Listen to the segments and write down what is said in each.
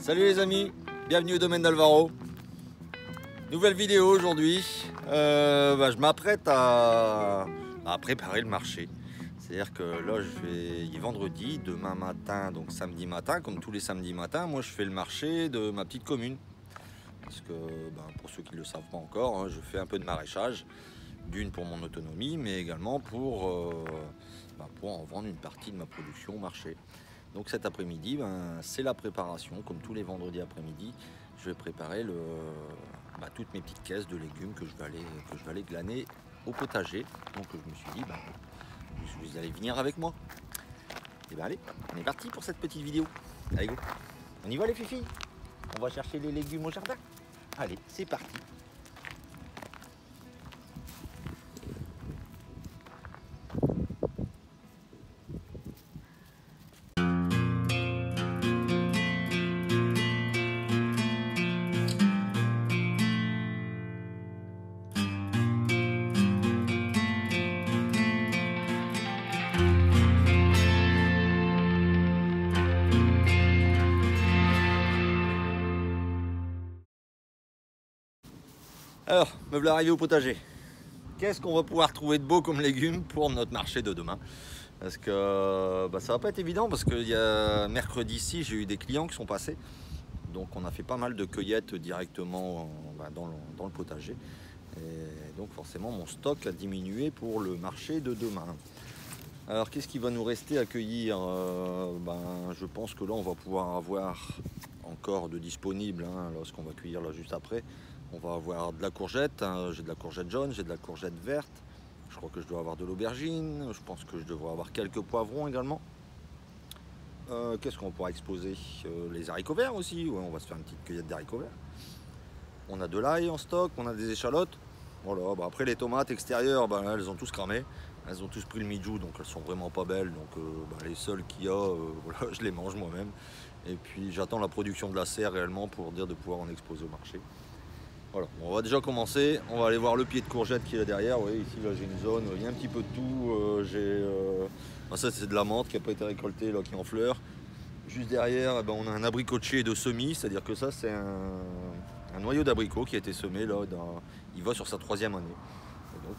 Salut les amis, bienvenue au domaine d'Alvaro. Nouvelle vidéo aujourd'hui. Je m'apprête à préparer le marché. C'est-à-dire que là, il est vendredi, demain matin, donc samedi matin, comme tous les samedis matins, moi je fais le marché de ma petite commune. Parce que, pour ceux qui ne le savent pas encore, hein, je fais un peu de maraîchage. D'une pour mon autonomie, mais également pour en vendre une partie de ma production au marché. Donc cet après-midi, c'est la préparation, comme tous les vendredis après-midi, je vais préparer toutes mes petites caisses de légumes que je vais aller glaner au potager. Donc je me suis dit, vous allez venir avec moi. Et allez, on est parti pour cette petite vidéo. Allez go, on y va les filles. On va chercher les légumes au jardin. Allez, c'est parti. Alors, me voilà arrivé au potager. Qu'est-ce qu'on va pouvoir trouver de beau comme légumes pour notre marché de demain? Parce que ça va pas être évident, parce qu'il y a mercredi-ci, j'ai eu des clients qui sont passés. Donc on a fait pas mal de cueillettes directement dans le potager. Et donc forcément mon stock a diminué pour le marché de demain. Alors qu'est-ce qui va nous rester à cueillir? Je pense que là on va pouvoir avoir encore de disponible, lorsqu'on va cueillir là juste après. On va avoir de la courgette, hein. J'ai de la courgette jaune, j'ai de la courgette verte. Je crois que je dois avoir de l'aubergine. Je pense que je devrais avoir quelques poivrons également. Qu'est-ce qu'on pourra exposer? Les haricots verts aussi. Ouais, on va se faire une petite cueillette d'haricots verts. On a de l'ail en stock, on a des échalotes. Voilà, après les tomates extérieures, elles ont tous cramé. Elles ont tous pris le mijou, donc elles sont vraiment pas belles. Donc les seules qu'il y a, je les mange moi-même. Et puis j'attends la production de la serre réellement pour dire de pouvoir en exposer au marché. Voilà, on va déjà commencer. On va aller voir le pied de courgette qui est là derrière. Vous voyez, ici là j'ai une zone, il y a un petit peu de tout. Ça c'est de la menthe qui n'a pas été récoltée, là, qui est en fleurs. Juste derrière, on a un abricotier de semis, c'est-à-dire que ça c'est un noyau d'abricot qui a été semé là. Il va sur sa 3e année. Et donc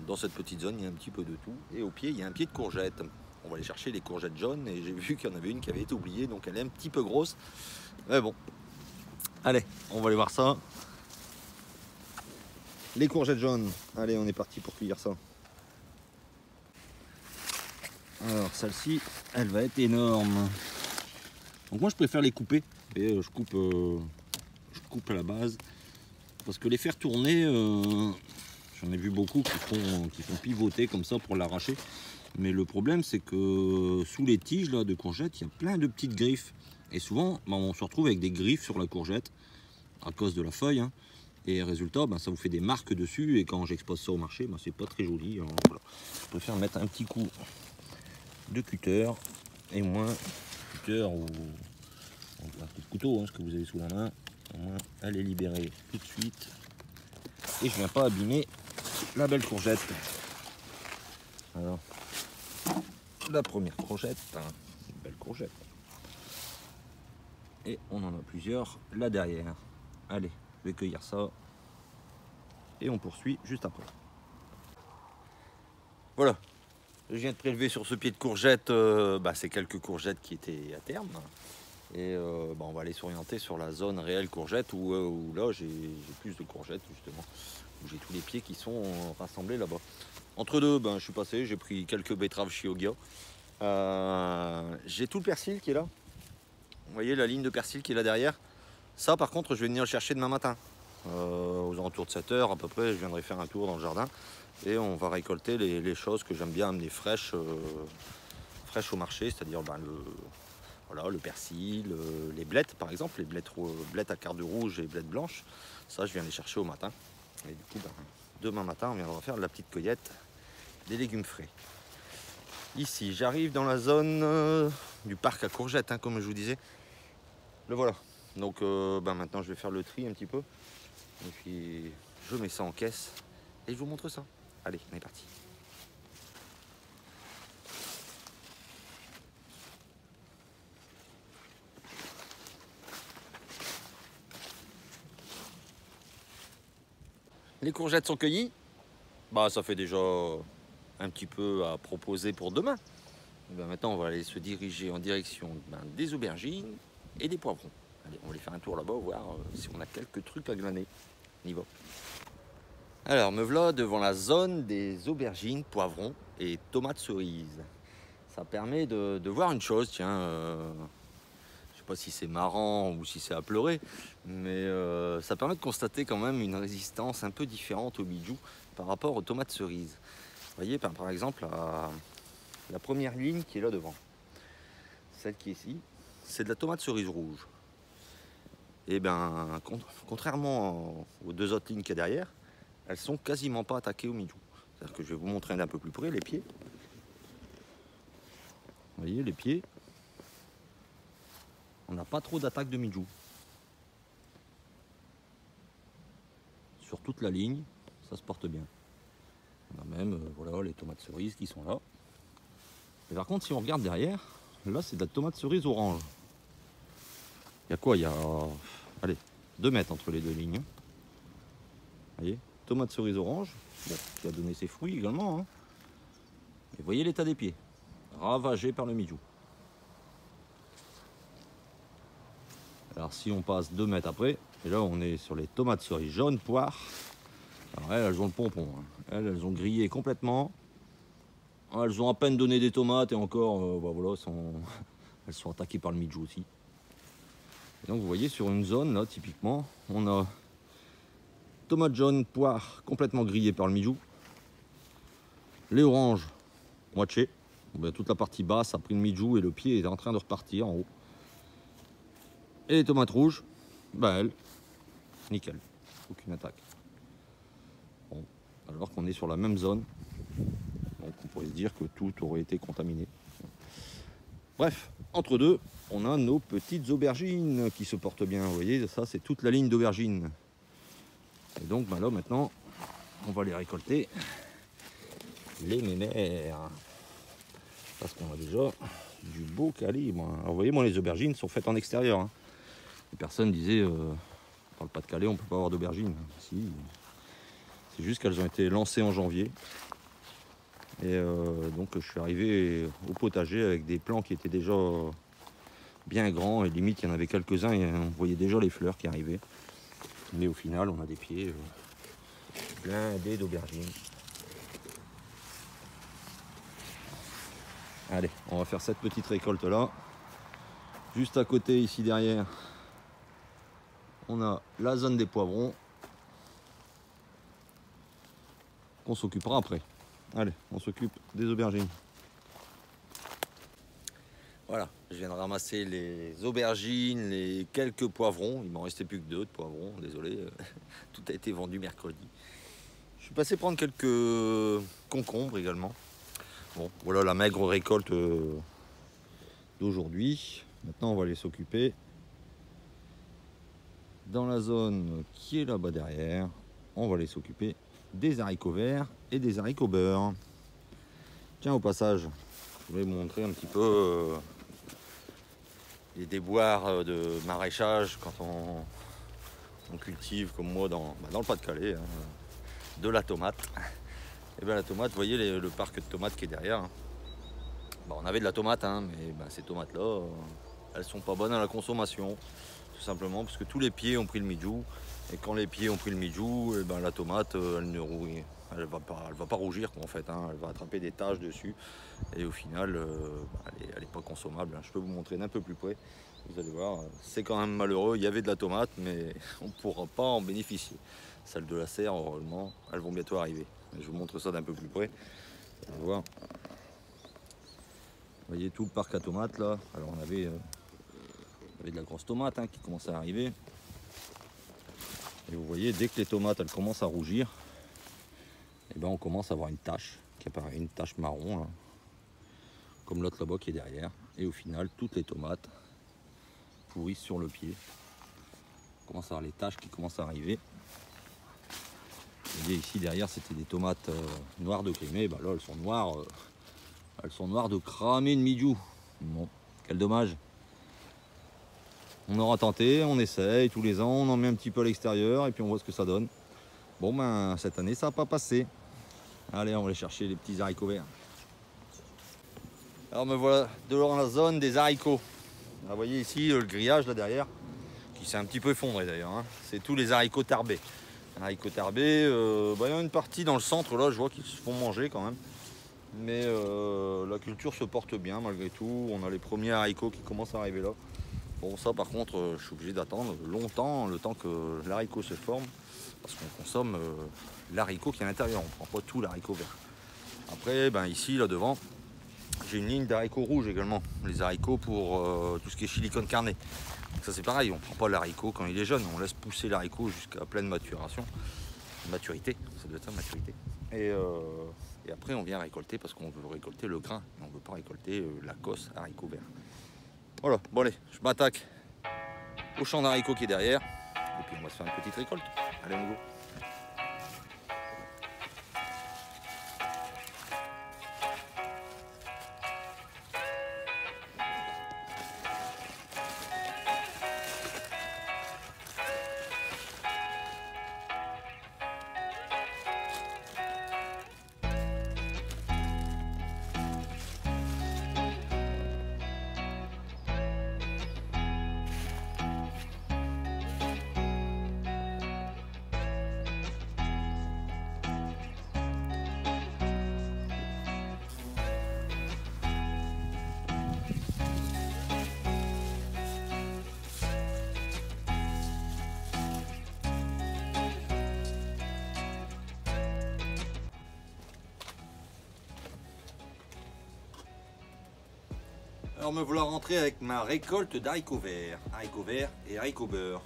dans cette petite zone, il y a un petit peu de tout. Et au pied, il y a un pied de courgette. On va aller chercher les courgettes jaunes et j'ai vu qu'il y en avait une qui avait été oubliée, donc elle est un petit peu grosse. Mais bon, allez, on va aller voir ça. Les courgettes jaunes, allez, on est parti pour cueillir ça. Alors celle-ci, elle va être énorme. Donc moi je préfère les couper. Et je coupe à la base. Parce que les faire tourner, j'en ai vu beaucoup qui font pivoter comme ça pour l'arracher. Mais le problème c'est que sous les tiges là, de courgettes, il y a plein de petites griffes. Et souvent, on se retrouve avec des griffes sur la courgette à cause de la feuille. Et résultat, ça vous fait des marques dessus. Et quand j'expose ça au marché, c'est pas très joli. Alors, voilà. Je préfère mettre un petit coup de cutter. Et moins cutter ou un coup de couteau, ce que vous avez sous la main. Au moins, elle est libérée tout de suite. Et je viens pas abîmer la belle courgette. Alors, la première courgette, une belle courgette. Et on en a plusieurs là derrière. Allez, je vais cueillir ça. Et on poursuit juste après. Voilà. Je viens de prélever sur ce pied de courgette ces quelques courgettes qui étaient à terme. Et on va aller s'orienter sur la zone réelle courgette où là j'ai plus de courgettes justement. Où j'ai tous les pieds qui sont rassemblés là-bas. Entre deux, je suis passé, j'ai pris quelques betteraves Chioggia. J'ai tout le persil qui est là. Vous voyez la ligne de persil qui est là derrière. Ça par contre je vais venir le chercher demain matin. Aux alentours de 7 h à peu près, je viendrai faire un tour dans le jardin. Et on va récolter les choses que j'aime bien amener fraîches au marché. C'est-à-dire le persil, les blettes par exemple. Les blettes à quart de rouge et blettes blanches. Ça je viens les chercher au matin. Et du coup demain matin on viendra faire la petite cueillette des légumes frais. Ici j'arrive dans la zone du parc à courgettes, comme je vous disais. Le voilà. Donc maintenant je vais faire le tri un petit peu. Et puis je mets ça en caisse et je vous montre ça. Allez, on est parti. Les courgettes sont cueillies. Bah, ça fait déjà un petit peu à proposer pour demain. Et ben maintenant, on va aller se diriger en direction des aubergines et des poivrons. Allez, on va aller faire un tour là-bas, voir si on a quelques trucs à glaner. On y va. Alors, me voilà devant la zone des aubergines, poivrons et tomates cerises. Ça permet de voir une chose, tiens, je sais pas si c'est marrant ou si c'est à pleurer, mais ça permet de constater quand même une résistance un peu différente au bijou par rapport aux tomates cerises. Vous voyez, par exemple, la première ligne qui est là devant, celle qui est ici, c'est de la tomate cerise rouge. Et bien, contrairement aux deux autres lignes qu'il y a derrière, elles sont quasiment pas attaquées au mijou. C'est-à-dire que je vais vous montrer d'un peu plus près les pieds. Vous voyez, les pieds, on n'a pas trop d'attaque de mijou. Sur toute la ligne, ça se porte bien. On a même voilà, les tomates cerises qui sont là. Et par contre, si on regarde derrière, là c'est de la tomate cerise orange. Il y a quoi? Il y a, allez, 2 mètres entre les deux lignes. Vous voyez, tomate cerise orange, bon, qui a donné ses fruits également. Hein. Et vous voyez l'état des pieds, ravagé par le mijou. Alors si on passe 2 mètres après, et là on est sur les tomates cerises jaunes poire. Alors elles ont le pompon, hein. Elles ont grillé complètement. Elles ont à peine donné des tomates et encore, bah voilà, elles sont attaquées par le mijou aussi. Et donc vous voyez sur une zone là, typiquement, on a tomates jaunes, poire complètement grillées par le mijou. Les oranges, moitié. Ben, toute la partie basse a pris le mijou et le pied est en train de repartir en haut. Et les tomates rouges, ben elles, nickel, aucune attaque. Bon, alors qu'on est sur la même zone. Donc on pourrait se dire que tout aurait été contaminé. Bref, entre deux, on a nos petites aubergines qui se portent bien. Vous voyez, ça c'est toute la ligne d'aubergines. Et donc ben là maintenant, on va les récolter, les mémères. Parce qu'on a déjà du beau calibre. Alors vous voyez, moi les aubergines sont faites en extérieur. Hein. Les personnes disaient, dans le Pas-de-Calais, on ne peut pas avoir d'aubergines. Si. C'est juste qu'elles ont été lancées en janvier. Et donc je suis arrivé au potager avec des plants qui étaient déjà bien grands et limite il y en avait quelques-uns et on voyait déjà les fleurs qui arrivaient. Mais au final on a des pieds blindés d'aubergines. Allez, on va faire cette petite récolte là. Juste à côté ici derrière, on a la zone des poivrons qu'on s'occupera après. Allez, on s'occupe des aubergines. Voilà, je viens de ramasser les aubergines, les quelques poivrons. Il m'en restait plus que 2 de poivrons, désolé. Tout a été vendu mercredi. Je suis passé prendre quelques concombres également. Bon, voilà la maigre récolte d'aujourd'hui. Maintenant, on va aller s'occuper dans la zone qui est là-bas derrière. On va aller s'occuper des haricots verts et des haricots beurre. Tiens, au passage, je vais vous montrer un petit peu les déboires de maraîchage quand on cultive comme moi dans le Pas-de-Calais, hein, de la tomate. Et bien la tomate, vous voyez le parc de tomates qui est derrière. Hein. Bon, on avait de la tomate, hein, mais ben, ces tomates-là, elles sont pas bonnes à la consommation. Tout simplement parce que tous les pieds ont pris le mijou. Et quand les pieds ont pris le mijou, et ben, la tomate, elle va pas rougir en fait. Hein, elle va attraper des taches dessus. Et au final, elle n'est pas consommable. Hein. Je peux vous montrer d'un peu plus près. Vous allez voir, c'est quand même malheureux. Il y avait de la tomate, mais on ne pourra pas en bénéficier. Celles de la serre, heureusement, elles vont bientôt arriver. Je vous montre ça d'un peu plus près. Vous allez voir. Vous voyez tout le parc à tomates là. Alors on avait de la grosse tomate hein, qui commençait à arriver. Et vous voyez, dès que les tomates elles commencent à rougir, et ben on commence à avoir une tache qui apparaît, une tache marron là, comme l'autre là-bas qui est derrière. Et au final, toutes les tomates pourrissent sur le pied. On commence à avoir les taches qui commencent à arriver. Vous voyez ici derrière, c'était des tomates noires de Crimée. Ben là, elles sont noires de cramer de mijou. Bon, quel dommage. On aura tenté, on essaye tous les ans, on en met un petit peu à l'extérieur et puis on voit ce que ça donne. Bon ben cette année ça n'a pas passé. Allez, on va aller chercher les petits haricots verts. Alors me voilà dans la zone des haricots. Là, vous voyez ici le grillage là derrière, qui s'est un petit peu effondré d'ailleurs, hein. C'est tous les haricots tarbés. Haricots tarbés, il y a une partie dans le centre là, je vois qu'ils se font manger quand même. Mais la culture se porte bien malgré tout. On a les premiers haricots qui commencent à arriver là. Bon, ça par contre, je suis obligé d'attendre longtemps, le temps que l'haricot se forme, parce qu'on consomme l'haricot qui est à l'intérieur, on ne prend pas tout l'haricot vert. Après, ben, ici, là devant, j'ai une ligne d'haricots rouges également, les haricots pour tout ce qui est chili con carne. Donc ça c'est pareil, on ne prend pas l'haricot quand il est jeune, on laisse pousser l'haricot jusqu'à pleine maturation. Maturité, ça doit être ça, maturité. Et après on vient récolter parce qu'on veut récolter le grain, on ne veut pas récolter la cosse haricot vert. Voilà, bon allez, je m'attaque au champ d'haricots qui est derrière, et puis on va se faire une petite récolte. Allez, on go. Alors me voilà rentré avec ma récolte d'haricots verts et haricots beurre.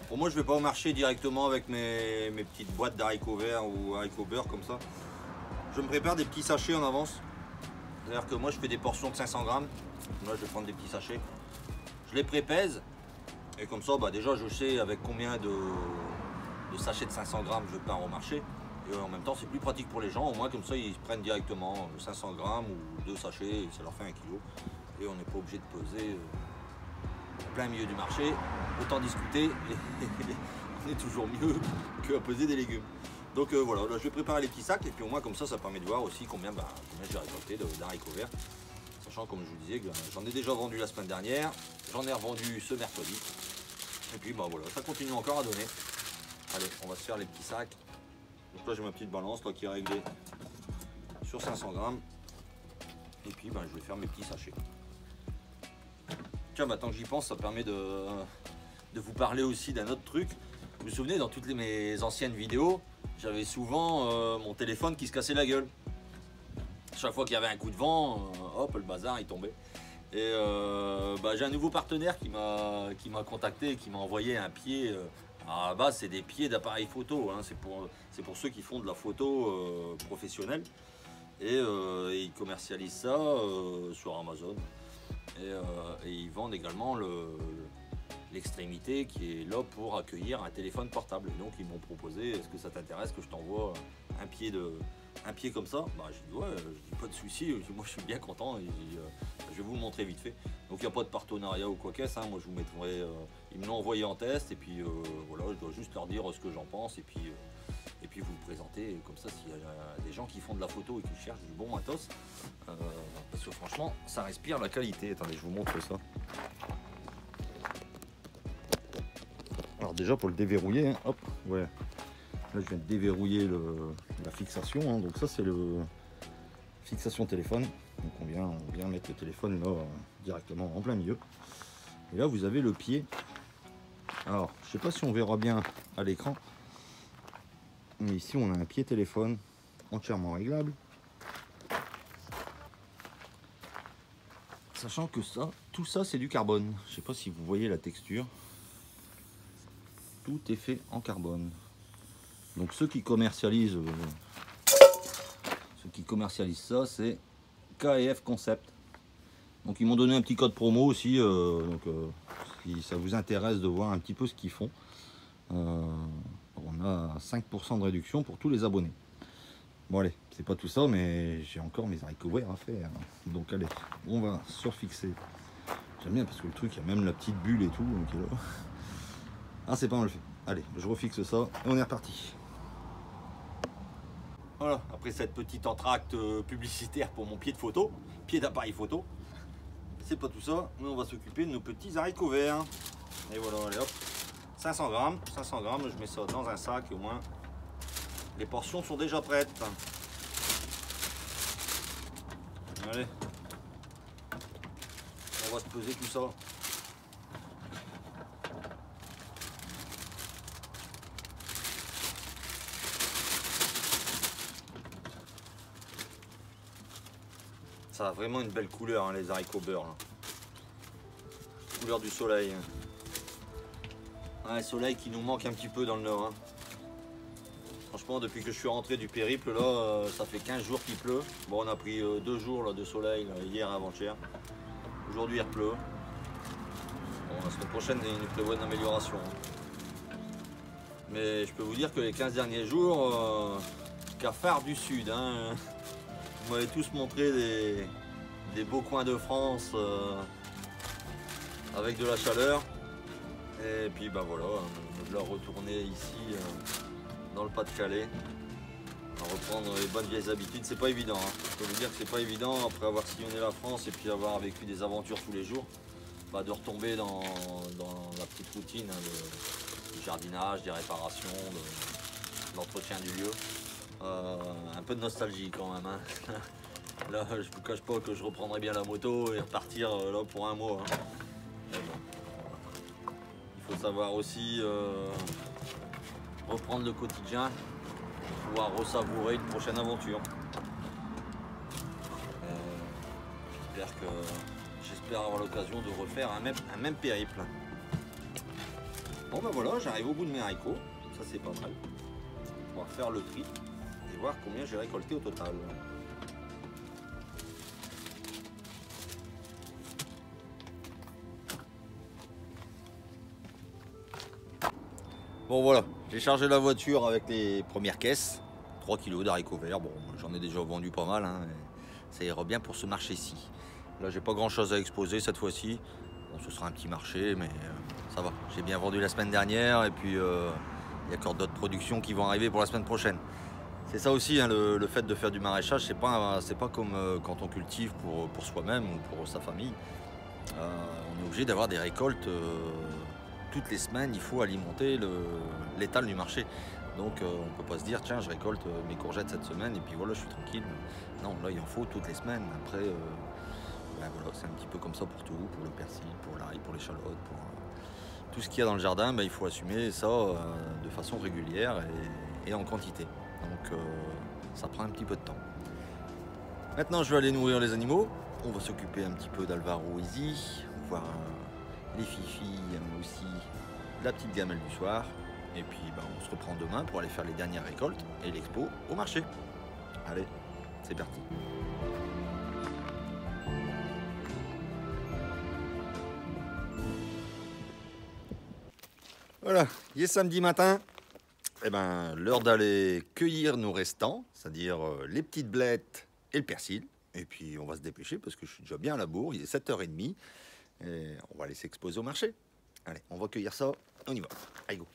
Pour moi je vais pas au marché directement avec mes petites boîtes d'haricots verts ou haricots beurre comme ça. Je me prépare des petits sachets en avance. C'est-à-dire que moi je fais des portions de 500 grammes. Là je vais prendre des petits sachets. Je les prépèse et comme ça bah, déjà je sais avec combien de sachets de 500 grammes je pars au marché. Et en même temps c'est plus pratique pour les gens, au moins comme ça ils prennent directement 500 grammes ou 2 sachets et ça leur fait 1 kg. Et on n'est pas obligé de peser en plein milieu du marché. Autant discuter, et on est toujours mieux qu'à peser des légumes. Donc voilà, là je vais préparer les petits sacs et puis au moins comme ça permet de voir aussi combien j'ai récolté d'haricots verts. Sachant comme je vous disais que j'en ai déjà vendu la semaine dernière, j'en ai revendu ce mercredi. Et puis bah voilà, ça continue encore à donner. Allez, on va se faire les petits sacs. Donc là j'ai ma petite balance là, qui est réglée sur 500 grammes. Et puis je vais faire mes petits sachets. Tiens, maintenant que j'y pense, ça permet de vous parler aussi d'un autre truc. Vous vous souvenez, dans toutes mes anciennes vidéos, j'avais souvent mon téléphone qui se cassait la gueule. Chaque fois qu'il y avait un coup de vent, hop, le bazar il tombait. Et j'ai un nouveau partenaire qui m'a contacté, qui m'a envoyé un pied. Alors à la base, c'est des pieds d'appareil photo, hein, c'est pour ceux qui font de la photo professionnelle. Et ils commercialisent ça sur Amazon. Et ils vendent également l'extrémité qui est là pour accueillir un téléphone portable. Et donc ils m'ont proposé, est-ce que ça t'intéresse que je t'envoie un pied comme ça? J'ai dit ouais, je dis pas de souci, moi je suis bien content, je vais vous le montrer vite fait. Donc il n'y a pas de partenariat ou quoi qu'est-ce, hein. Moi je vous mettrai, ils me l'ont envoyé en test et puis voilà, je dois juste leur dire ce que j'en pense et puis vous le présenter. Comme ça, s'il y a des gens qui font de la photo et qui cherchent du bon matos, parce que franchement ça respire la qualité. Attendez, je vous montre ça. Alors déjà pour le déverrouiller, hein, hop, ouais. Là je viens de déverrouiller la fixation, hein. Donc ça c'est le fixation téléphone. Donc on vient mettre le téléphone là directement en plein milieu. Et là vous avez le pied. Alors je sais pas si on verra bien à l'écran, mais ici on a un pied téléphone entièrement réglable. Sachant que tout ça c'est du carbone. Je sais pas si vous voyez la texture. Tout est fait en carbone. Donc ceux qui commercialisent ça, c'est KF Concept. Donc ils m'ont donné un petit code promo aussi. Si ça vous intéresse de voir un petit peu ce qu'ils font, on a 5% de réduction pour tous les abonnés. Bon allez, c'est pas tout ça, mais j'ai encore mes haricots verts à faire. Donc allez, on va surfixer. J'aime bien parce que le truc, il y a même la petite bulle et tout. Donc, ah c'est pas mal fait. Allez, je refixe ça et on est reparti. Voilà, après cette petite entracte publicitaire pour mon pied de photo, pied d'appareil photo, c'est pas tout ça, mais on va s'occuper de nos petits haricots verts. Et voilà, allez hop, 500 grammes, je mets ça dans un sac et au moins les portions sont déjà prêtes. Allez, on va se peser tout ça. Ça a vraiment une belle couleur, hein, les haricots beurre. Là. Couleur du soleil. Ouais, soleil qui nous manque un petit peu dans le nord. Hein. Franchement, depuis que je suis rentré du périple, là, ça fait 15 jours qu'il pleut. Bon, on a pris 2 jours là, de soleil, là, hier et avant-hier. Aujourd'hui, il pleut. Bon, la semaine prochaine, il nous prévoit une amélioration. Mais je peux vous dire que les 15 derniers jours, cafard du sud. Hein, vous m'avez tous montré des beaux coins de France avec de la chaleur. Et puis ben voilà, je vais retourner ici dans le Pas-de-Calais, à reprendre les bonnes vieilles habitudes. C'est pas évident, hein. Je peux vous dire que c'est pas évident après avoir sillonné la France et puis avoir vécu des aventures tous les jours, bah, de retomber dans la petite routine hein, du jardinage, des réparations, de l'entretien du lieu. Un peu de nostalgie quand même. Hein. Là, je vous cache pas que je reprendrai bien la moto et repartir là pour un mois. Hein. Bon. Il faut savoir aussi reprendre le quotidien pour pouvoir ressavourer une prochaine aventure. J'espère avoir l'occasion de refaire un même périple. Bon ben voilà, j'arrive au bout de mes haricots. Ça c'est pas mal. On va faire le tri et voir combien j'ai récolté au total. Bon voilà, j'ai chargé la voiture avec les premières caisses. 3 kg d'haricots verts, bon j'en ai déjà vendu pas mal, hein, ça ira bien pour ce marché-ci. Là j'ai pas grand chose à exposer cette fois-ci. Bon, ce sera un petit marché, mais ça va. J'ai bien vendu la semaine dernière et puis il y a encore d'autres productions qui vont arriver pour la semaine prochaine. C'est ça aussi, hein, le fait de faire du maraîchage, c'est pas comme quand on cultive pour soi-même ou pour sa famille. On est obligé d'avoir des récoltes toutes les semaines, il faut alimenter l'étal du marché. Donc on ne peut pas se dire, tiens, je récolte mes courgettes cette semaine et puis voilà, je suis tranquille. Non, là, il en faut toutes les semaines. Après, ben voilà, c'est un petit peu comme ça pour tout, pour le persil, pour l'ail, pour l'échalote, pour tout ce qu'il y a dans le jardin, ben, il faut assumer ça de façon régulière et en quantité. Donc ça prend un petit peu de temps. Maintenant, je vais aller nourrir les animaux. On va s'occuper un petit peu d'Alvaro Easy, voir les fifis aussi, la petite gamelle du soir. Et puis ben, on se reprend demain pour aller faire les dernières récoltes et l'expo au marché. Allez, c'est parti. Voilà, il est samedi matin. Et ben, l'heure d'aller cueillir nos restants, c'est-à-dire les petites blettes et le persil. Et puis on va se dépêcher parce que je suis déjà bien à la bourre, il est 7h30. Et on va aller s'exposer au marché. Allez, on va cueillir ça, on y va. Allez, go.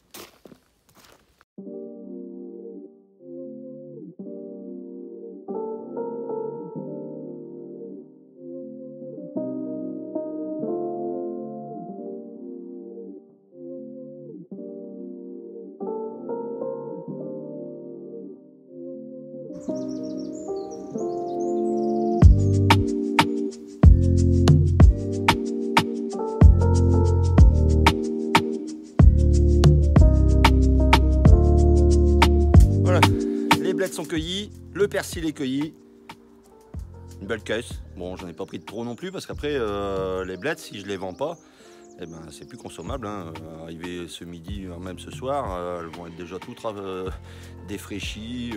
Sont cueillis, le persil est cueilli, une belle caisse. Bon, j'en ai pas pris de trop non plus parce qu'après les blettes, si je les vends pas, eh ben c'est plus consommable. Hein. Arrivé ce midi, même ce soir, elles vont être déjà toutes défraîchies.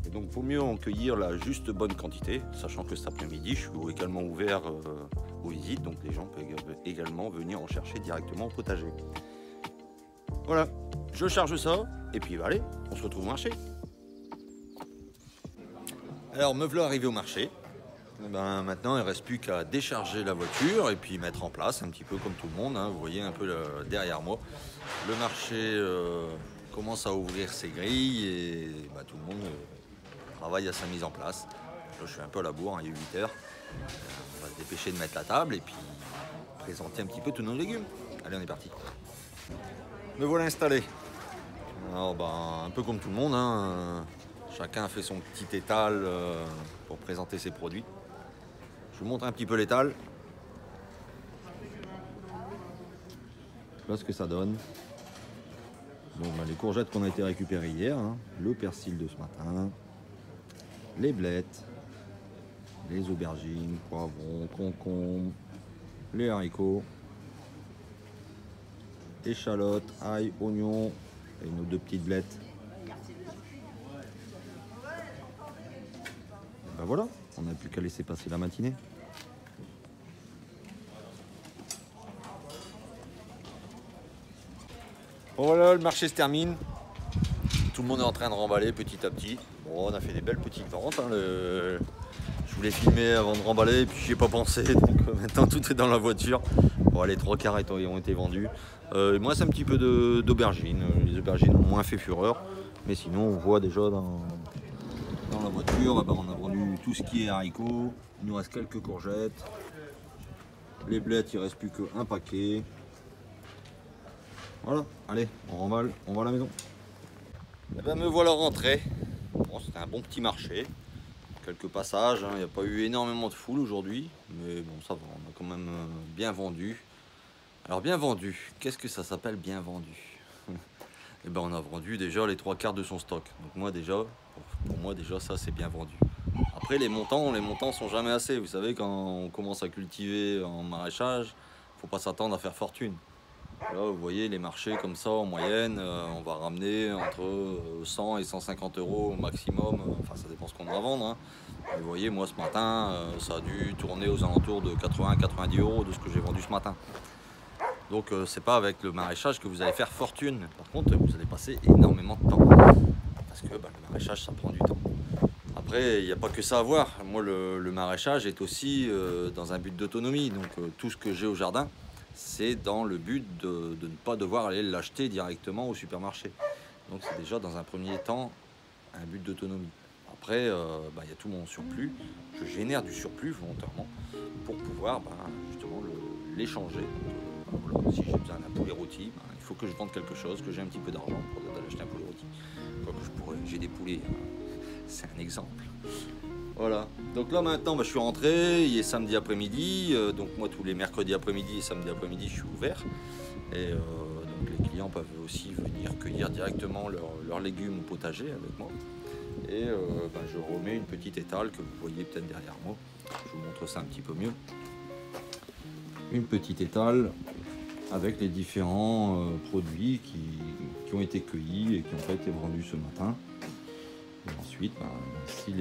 Et donc, vaut mieux en cueillir la juste bonne quantité, sachant que cet après-midi, je suis également ouvert aux visites, donc les gens peuvent également venir en chercher directement au potager. Voilà, je charge ça et puis allez, on se retrouve au marché. Alors me voilà arrivé au marché. Ben, maintenant il ne reste plus qu'à décharger la voiture et puis mettre en place un petit peu comme tout le monde. Hein. Vous voyez un peu derrière moi. Le marché commence à ouvrir ses grilles et ben, tout le monde travaille à sa mise en place. Là, je suis un peu à la bourre, hein, il est 8 h. On va se dépêcher de mettre la table et puis présenter un petit peu tous nos légumes. Allez, on est parti. Me voilà installé. Alors, un peu comme tout le monde, hein, chacun a fait son petit étal pour présenter ses produits. Je vous montre un petit peu l'étal. Là, ce que ça donne. Donc, les courgettes qu'on a été récupérées hier, hein, le persil de ce matin, les blettes, les aubergines, poivrons, concombres, les haricots, échalotes, ail, oignons et nos 2 petites blettes. Et ben voilà, on n'a plus qu'à laisser passer la matinée. Voilà, le marché se termine. Tout le monde est en train de remballer petit à petit. Bon, on a fait des belles petites ventes. Hein, Je voulais filmer avant de remballer et puis j'y ai pas pensé. Donc maintenant tout est dans la voiture. Bon, les 3 quarts ont été vendus. Il me reste un petit peu d'aubergines. Les aubergines ont moins fait fureur. Mais sinon on voit déjà dans la voiture, on a vendu tout ce qui est haricots. Il nous reste quelques courgettes. Les blettes, il ne reste plus qu'un paquet. Voilà, allez, on remballe, on va à la maison. Et ben me voilà rentré. Bon, c'était un bon petit marché. Quelques passages, hein. Il n'y a pas eu énormément de foule aujourd'hui. Mais bon, ça va, on a quand même bien vendu. Alors bien vendu, qu'est-ce que ça s'appelle bien vendu? Et ben on a vendu déjà les 3 quarts de son stock. Donc moi déjà, pour moi déjà ça c'est bien vendu. Après les montants sont jamais assez. Vous savez, quand on commence à cultiver en maraîchage, faut pas s'attendre à faire fortune. Là, vous voyez, les marchés comme ça, en moyenne, on va ramener entre 100 et 150 euros au maximum. Enfin, ça dépend ce qu'on va vendre. Hein. Et vous voyez, moi, ce matin, ça a dû tourner aux alentours de 80-90 euros de ce que j'ai vendu ce matin. Donc, c'est pas avec le maraîchage que vous allez faire fortune. Par contre, vous allez passer énormément de temps. Parce que le maraîchage, ça prend du temps. Après, il n'y a pas que ça à voir. Moi, le maraîchage est aussi dans un but d'autonomie. Donc, tout ce que j'ai au jardin, c'est dans le but de ne pas devoir aller l'acheter directement au supermarché. Donc c'est déjà dans un premier temps un but d'autonomie. Après, il y a tout mon surplus. Je génère du surplus volontairement pour pouvoir justement l'échanger. Voilà, si j'ai besoin d'un poulet rôti, il faut que je vende quelque chose, que j'ai un petit peu d'argent pour aller acheter un poulet rôti. Quoique j'ai des poulets, c'est un exemple. Voilà, donc là maintenant je suis rentré, il est samedi après-midi, donc moi tous les mercredis après-midi et samedi après-midi je suis ouvert. Et donc les clients peuvent aussi venir cueillir directement leurs légumes au potager avec moi. Et je remets une petite étale que vous voyez peut-être derrière moi, je vous montre ça un petit peu mieux. Une petite étale avec les différents produits qui ont été cueillis et qui ont été vendus ce matin. Et ensuite, si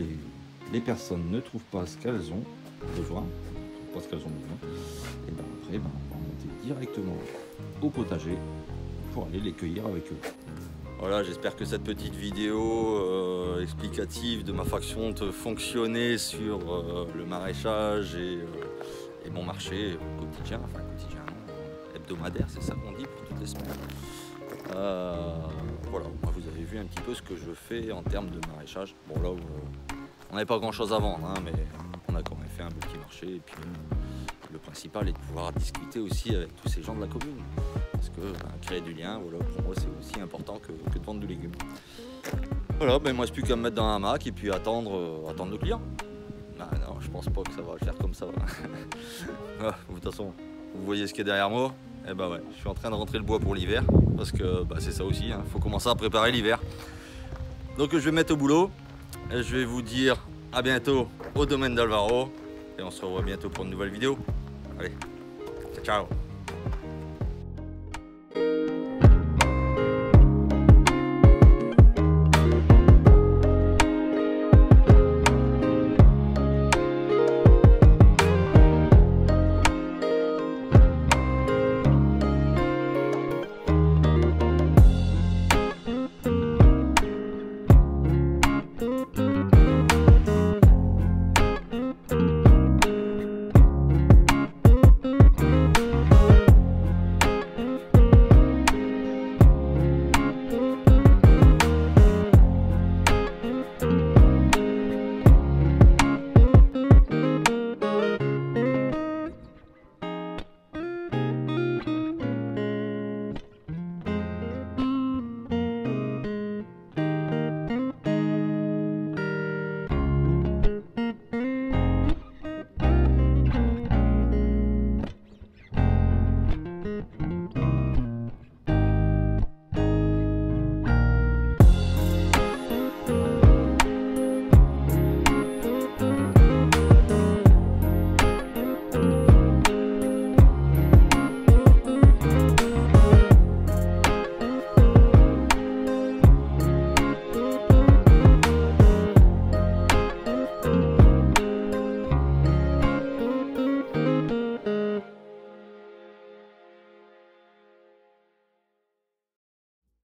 les personnes ne trouvent pas ce qu'elles ont besoin, et après, on va monter directement au potager pour aller les cueillir avec eux. Voilà, j'espère que cette petite vidéo explicative de ma façon de fonctionner sur le maraîchage et mon marché quotidien, hebdomadaire, c'est ça qu'on dit pour toutes les semaines. Voilà, vous avez vu un petit peu ce que je fais en termes de maraîchage. Bon là, on n'avait pas grand chose à vendre, hein, mais on a quand même fait un petit marché. Et puis le principal est de pouvoir discuter aussi avec tous ces gens de la commune. Parce que créer du lien, voilà, pour moi c'est aussi important que de vendre du légume. Voilà, il ne me reste plus qu'à me mettre dans un hamac et puis attendre le client. Non, je pense pas que ça va le faire comme ça. De toute façon, vous voyez ce qu'il y a derrière moi. Eh ben ouais, je suis en train de rentrer le bois pour l'hiver. Parce que c'est ça aussi, faut commencer à préparer l'hiver. Donc je vais me mettre au boulot. Et je vais vous dire à bientôt au domaine d'Alvaro. Et on se revoit bientôt pour une nouvelle vidéo. Allez, ciao, ciao.